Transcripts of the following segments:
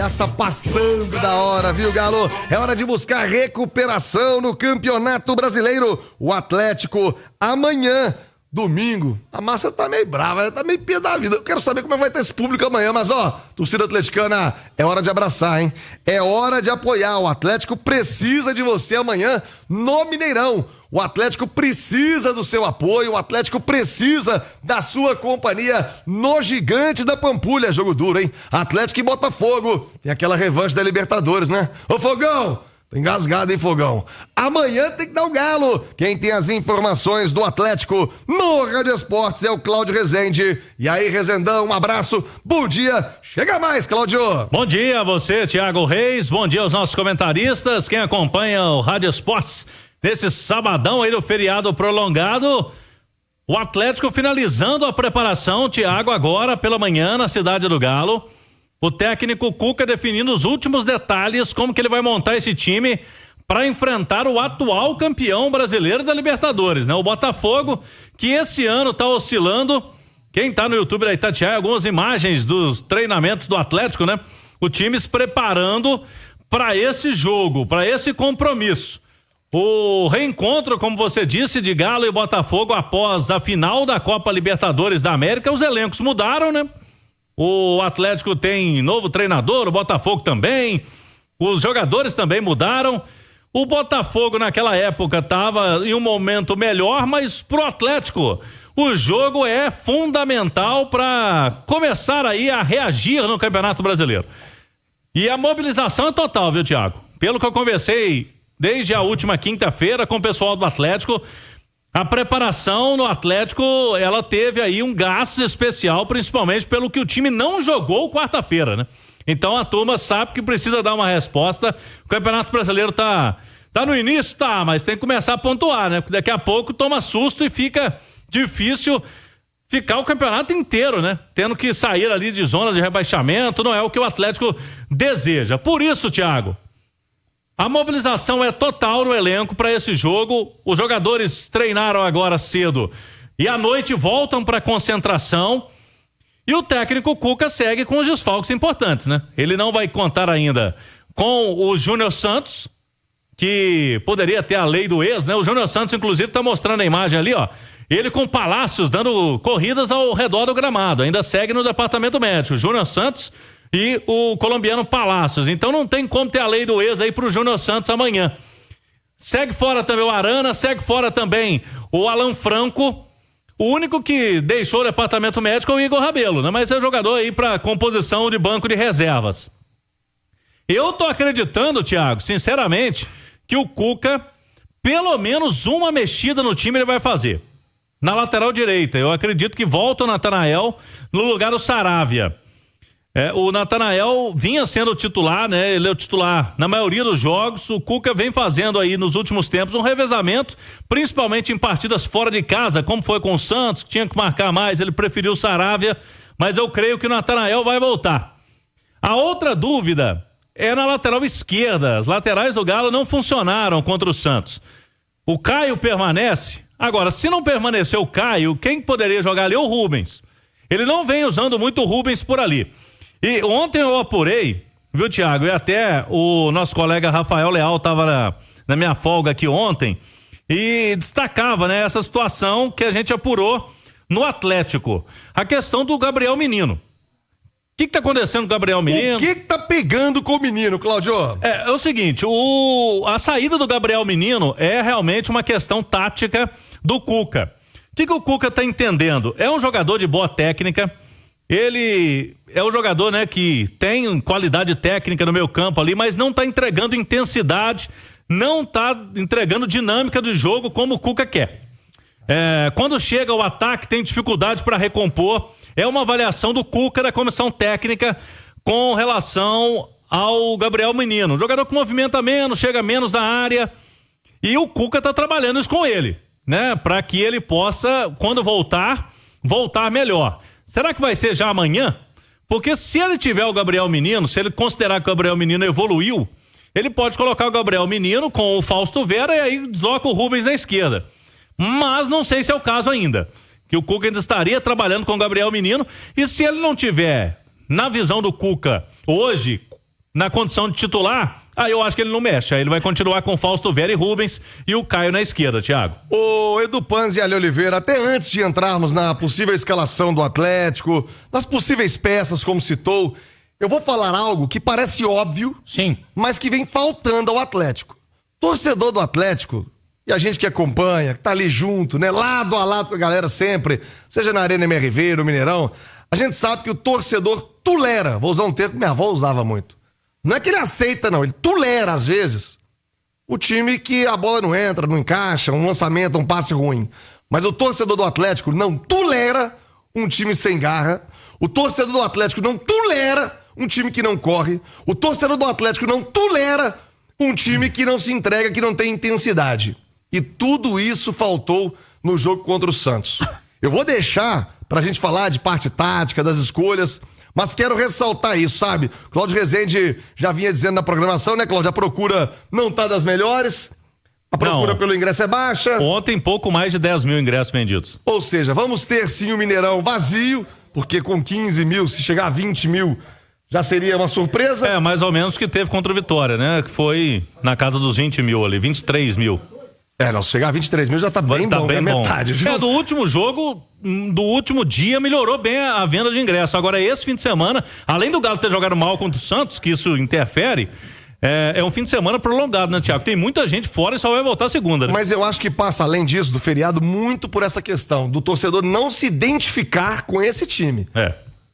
Aliás, tá passando da hora, viu, Galo? É hora de buscar recuperação no Campeonato Brasileiro. O Atlético, amanhã, domingo, a massa tá meio brava, tá meio pé da vida. Eu quero saber como vai ter esse público amanhã, mas torcida atleticana, é hora de abraçar, hein? É hora de apoiar. O Atlético precisa de você amanhã no Mineirão. O Atlético precisa do seu apoio, o Atlético precisa da sua companhia no Gigante da Pampulha. Jogo duro, hein? Atlético e Botafogo. Tem aquela revanche da Libertadores, né? Ô, Fogão! Tô engasgado, hein, Fogão? Amanhã tem que dar o Galo. Quem tem as informações do Atlético no Rádio Esportes é o Cláudio Rezende. E aí, Rezendão, um abraço. Bom dia. Chega mais, Cláudio. Bom dia a você, Thiago Reis. Bom dia aos nossos comentaristas. Quem acompanha o Rádio Esportes nesse sabadão aí do feriado prolongado. O Atlético finalizando a preparação, Thiago, agora pela manhã na cidade do Galo. O técnico Cuca definindo os últimos detalhes, como que ele vai montar esse time para enfrentar o atual campeão brasileiro da Libertadores, né? O Botafogo, que esse ano tá oscilando. Quem tá no YouTube da Itatiaia, algumas imagens dos treinamentos do Atlético, né? O time se preparando para esse jogo, para esse compromisso. O reencontro, como você disse, de Galo e Botafogo após a final da Copa Libertadores da América, os elencos mudaram, né? O Atlético tem novo treinador, o Botafogo também, os jogadores também mudaram. O Botafogo naquela época estava em um momento melhor, mas pro Atlético o jogo é fundamental para começar aí a reagir no Campeonato Brasileiro. E a mobilização é total, viu, Thiago? Pelo que eu conversei desde a última quinta-feira com o pessoal do Atlético, a preparação no Atlético, ela teve aí um gás especial, principalmente pelo que o time não jogou quarta-feira, né? Então a turma sabe que precisa dar uma resposta. O Campeonato Brasileiro tá no início, mas tem que começar a pontuar, né? Porque daqui a pouco toma susto e fica difícil ficar o campeonato inteiro, né? Tendo que sair ali de zona de rebaixamento, não é o que o Atlético deseja. Por isso, Thiago, a mobilização é total no elenco para esse jogo. Os jogadores treinaram agora cedo e à noite voltam para concentração. E o técnico Cuca segue com os desfalques importantes, né? Ele não vai contar ainda com o Júnior Santos, que poderia ter a lei do ex, né? O Júnior Santos, inclusive, está mostrando a imagem ali, ó. Ele com Palácios dando corridas ao redor do gramado. Ainda segue no departamento médico. Júnior Santos e o colombiano Palácios. Então não tem como ter a lei do ex aí pro Júnior Santos amanhã. Segue fora também o Arana, segue fora também o Alan Franco. O único que deixou o departamento médico é o Igor Rabelo, né? Mas é jogador aí pra composição de banco de reservas. Eu tô acreditando, Thiago, sinceramente, que o Cuca, pelo menos uma mexida no time ele vai fazer. Na lateral direita, eu acredito que volta o Natanael no lugar do Saravia. O Natanael vinha sendo titular, né? Ele é o titular na maioria dos jogos. O Cuca vem fazendo aí nos últimos tempos um revezamento, principalmente em partidas fora de casa, como foi com o Santos, que tinha que marcar mais, ele preferiu o Saravia, mas eu creio que o Natanael vai voltar. A outra dúvida é na lateral esquerda. As laterais do Galo não funcionaram contra o Santos. O Caio permanece. Agora, se não permanecer o Caio, quem poderia jogar ali é o Rubens. Ele não vem usando muito o Rubens por ali. E ontem eu apurei, viu, Thiago? E até o nosso colega Rafael Leal estava na minha folga aqui ontem e destacava, né, essa situação que a gente apurou no Atlético. A questão do Gabriel Menino. O que tá acontecendo com o Gabriel Menino? O que tá pegando com o menino, Cláudio? É o seguinte, a saída do Gabriel Menino é realmente uma questão tática do Cuca. O que o Cuca tá entendendo? É um jogador de boa técnica. Ele é um jogador, né, que tem qualidade técnica no meio campo ali, mas não tá entregando intensidade, não tá entregando dinâmica do jogo como o Cuca quer. Quando chega ao ataque, tem dificuldade para recompor. É uma avaliação do Cuca, da comissão técnica, com relação ao Gabriel Menino. Jogador que movimenta menos, chega menos na área. E o Cuca tá trabalhando isso com ele, né, para que ele possa, quando voltar melhor. Será que vai ser já amanhã? Porque se ele tiver o Gabriel Menino, se ele considerar que o Gabriel Menino evoluiu, ele pode colocar o Gabriel Menino com o Fausto Vera e aí desloca o Rubens na esquerda. Mas não sei se é o caso ainda. Que o Cuca ainda estaria trabalhando com o Gabriel Menino. E se ele não tiver, na visão do Cuca, hoje, na condição de titular, aí eu acho que ele não mexe. Aí ele vai continuar com o Fausto Vera e Rubens e o Caio na esquerda, Thiago. Ô Edu Panzi e Ali Oliveira, até antes de entrarmos na possível escalação do Atlético, nas possíveis peças, como citou, eu vou falar algo que parece óbvio, sim, mas que vem faltando ao Atlético. Torcedor do Atlético, e a gente que acompanha, que tá ali junto, né, lado a lado com a galera sempre, seja na Arena MRV, no Mineirão, a gente sabe que o torcedor tolera, vou usar um termo que minha avó usava muito. Não é que ele aceita, não, ele tolera, às vezes, o time que a bola não entra, não encaixa, um lançamento, um passe ruim. Mas o torcedor do Atlético não tolera um time sem garra, o torcedor do Atlético não tolera um time que não corre, o torcedor do Atlético não tolera um time que não se entrega, que não tem intensidade. E tudo isso faltou no jogo contra o Santos. Eu vou deixar pra gente falar de parte tática, das escolhas, mas quero ressaltar isso, sabe? Cláudio Rezende já vinha dizendo na programação, né, Cláudio? A procura não tá das melhores, a procura pelo ingresso é baixa. Ontem, pouco mais de 10 mil ingressos vendidos. Ou seja, vamos ter sim o Mineirão vazio, porque com 15 mil, se chegar a 20 mil, já seria uma surpresa. É, mais ou menos que teve contra o Vitória, né? Que foi na casa dos 20 mil ali, 23 mil. Não, se chegar a 23 mil já tá bem bom, bem bom. Metade, viu? Do último jogo, do último dia, melhorou bem a venda de ingresso. Agora, esse fim de semana, além do Galo ter jogado mal contra o Santos, que isso interfere, é um fim de semana prolongado, né, Thiago? Tem muita gente fora e só vai voltar segunda, né? Mas eu acho que passa, além disso, do feriado, muito por essa questão do torcedor não se identificar com esse time.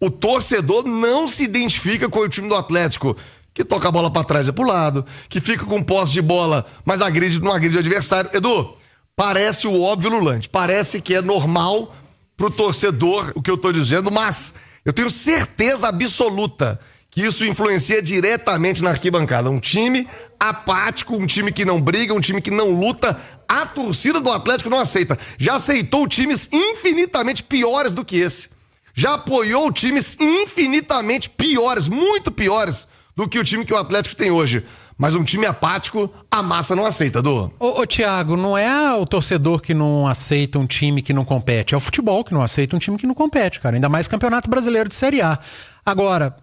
O torcedor não se identifica com o time do Atlético, que toca a bola pra trás e pro lado, que fica com posse de bola, mas não agride o adversário. Edu, parece o óbvio Lulante, parece que é normal pro torcedor o que eu tô dizendo, mas eu tenho certeza absoluta que isso influencia diretamente na arquibancada. Um time apático, um time que não briga, um time que não luta, a torcida do Atlético não aceita. Já aceitou times infinitamente piores do que esse. Já apoiou times infinitamente piores, muito piores do que o time que o Atlético tem hoje. Mas um time apático, a massa não aceita, Dô. Ô, Thiago, não é o torcedor que não aceita um time que não compete, é o futebol que não aceita um time que não compete, cara. Ainda mais Campeonato Brasileiro de Série A. Agora,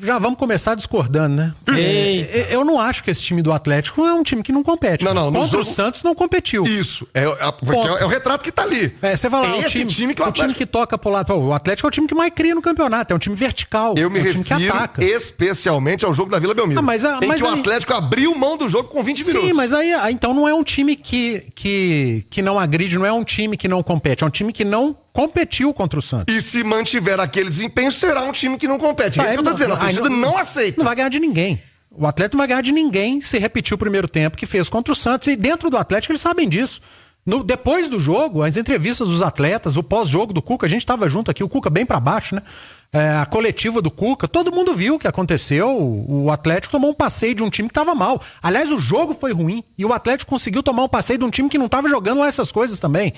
já vamos começar discordando, né? Eu não acho que esse time do Atlético é um time que não compete. Não, contra o Santos não competiu. Isso, é o retrato que tá ali. Você vai lá, esse time que o Atlético... time que toca pro lado. O Atlético é o time que mais cria no campeonato, é um time vertical. Eu me refiro time que ataca. Especialmente ao jogo da Vila Belmiro. Em que o Atlético abriu mão do jogo com 20 minutos. Sim, mas aí então não é um time que não agride, não é um time que não compete, é um time que não competiu contra o Santos. E se mantiver aquele desempenho, será um time que não compete. É isso que eu tô dizendo, a torcida não aceita. Não vai ganhar de ninguém. O Atlético não vai ganhar de ninguém se repetir o primeiro tempo que fez contra o Santos. E dentro do Atlético eles sabem disso. Depois do jogo, as entrevistas dos atletas, o pós-jogo do Cuca, a gente tava junto aqui, o Cuca bem pra baixo, né? A coletiva do Cuca, todo mundo viu o que aconteceu. O Atlético tomou um passeio de um time que tava mal. Aliás, o jogo foi ruim e o Atlético conseguiu tomar um passeio de um time que não tava jogando lá essas coisas também.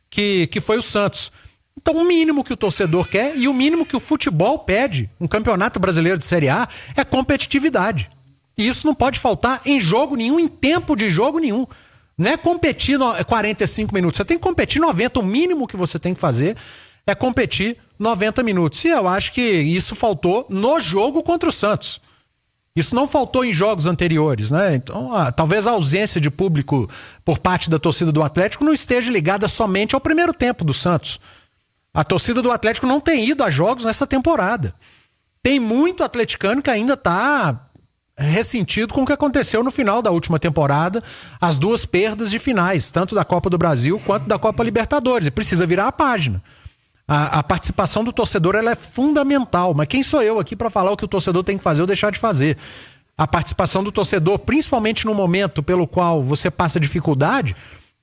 Que foi o Santos. Então o mínimo que o torcedor quer e o mínimo que o futebol pede, um campeonato brasileiro de Série A, é competitividade. E isso não pode faltar em jogo nenhum, em tempo de jogo nenhum. Não é competir 45 minutos, você tem que competir 90, o mínimo que você tem que fazer é competir 90 minutos. E eu acho que isso faltou no jogo contra o Santos. Isso não faltou em jogos anteriores, né? Então, talvez a ausência de público por parte da torcida do Atlético não esteja ligada somente ao primeiro tempo do Santos. A torcida do Atlético não tem ido a jogos nessa temporada. Tem muito atleticano que ainda está ressentido com o que aconteceu no final da última temporada, as duas perdas de finais, tanto da Copa do Brasil quanto da Copa Libertadores. E precisa virar a página. A participação do torcedor ela é fundamental, mas quem sou eu aqui para falar o que o torcedor tem que fazer ou deixar de fazer? A participação do torcedor, principalmente no momento pelo qual você passa dificuldade,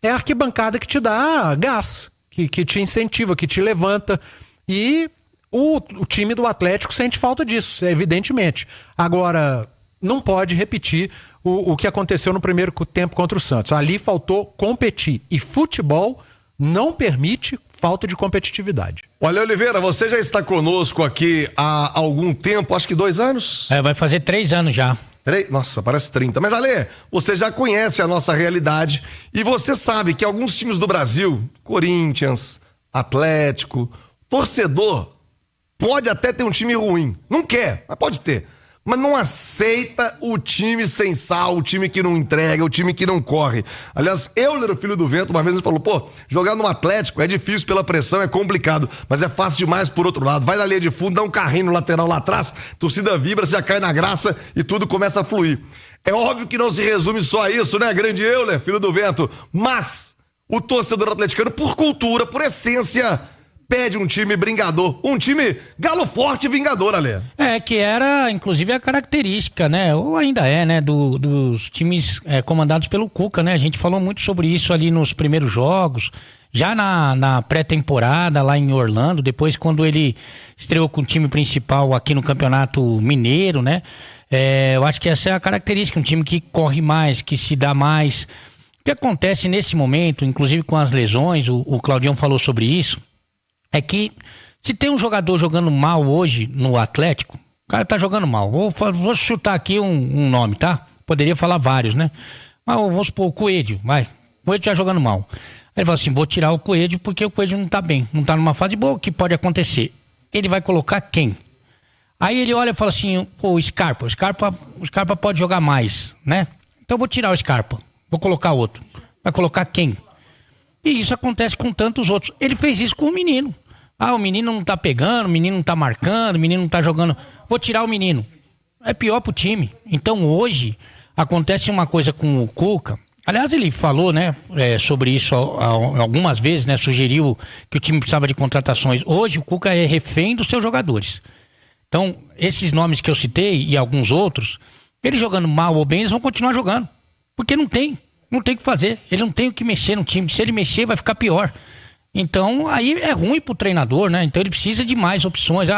é a arquibancada que te dá gás, que te incentiva, que te levanta. E o time do Atlético sente falta disso, evidentemente. Agora, não pode repetir o que aconteceu no primeiro tempo contra o Santos. Ali faltou competir. E futebol não permite falta de competitividade. Olha, Oliveira, você já está conosco aqui há algum tempo, acho que 2 anos? Vai fazer 3 anos já. Nossa, parece 30. Mas, Ale, você já conhece a nossa realidade e você sabe que alguns times do Brasil, Corinthians, Atlético, torcedor, pode até ter um time ruim. Não quer, mas pode ter. mas não aceita o time sem sal, o time que não entrega, o time que não corre. Aliás, Euler, o filho do vento, uma vez ele falou, pô, jogar no Atlético é difícil pela pressão, é complicado, mas é fácil demais por outro lado. Vai na linha de fundo, dá um carrinho no lateral lá atrás, torcida vibra, você já cai na graça e tudo começa a fluir. É óbvio que não se resume só a isso, né, grande Euler, filho do vento, mas o torcedor atleticano, por cultura, por essência, pede um time bringador, um time galo forte e vingador, Ale. Que era, inclusive, a característica, né? Ou ainda é, né? Dos times comandados pelo Cuca, né? A gente falou muito sobre isso ali nos primeiros jogos, já na pré-temporada lá em Orlando, depois quando ele estreou com o time principal aqui no Campeonato Mineiro, né? Eu acho que essa é a característica, um time que corre mais, que se dá mais. O que acontece nesse momento, inclusive com as lesões, o Claudião falou sobre isso, é que se tem um jogador jogando mal hoje no Atlético, o cara tá jogando mal. Vou chutar aqui um nome, tá? Poderia falar vários, né? Mas vamos supor o Coelho, vai. O Coelho tá jogando mal. Aí ele fala assim, vou tirar o Coelho porque o Coelho não tá bem, não tá numa fase boa, o que pode acontecer? Ele vai colocar quem? Aí ele olha e fala assim, pô, o Scarpa pode jogar mais, né? Então eu vou tirar o Scarpa, vou colocar outro. Vai colocar quem? E isso acontece com tantos outros. Ele fez isso com o menino. O menino não tá pegando, o menino não tá marcando, o menino não tá jogando. Vou tirar o menino. É pior pro time. Então hoje acontece uma coisa com o Cuca. Aliás, ele falou, né, sobre isso algumas vezes, né? Sugeriu que o time precisava de contratações. Hoje o Cuca é refém dos seus jogadores. Então, esses nomes que eu citei e alguns outros, eles jogando mal ou bem, eles vão continuar jogando. Porque não tem o que fazer. Ele não tem o que mexer no time. Se ele mexer, vai ficar pior. Então, aí é ruim pro treinador, né? Então ele precisa de mais opções.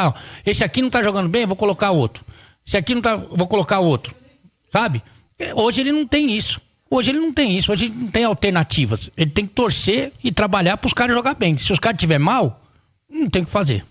Esse aqui não tá jogando bem, vou colocar outro. Esse aqui não tá, vou colocar outro. Sabe? Hoje ele não tem isso. Hoje ele não tem alternativas. Ele tem que torcer e trabalhar pros caras jogar bem. Se os caras estiverem mal, não tem o que fazer.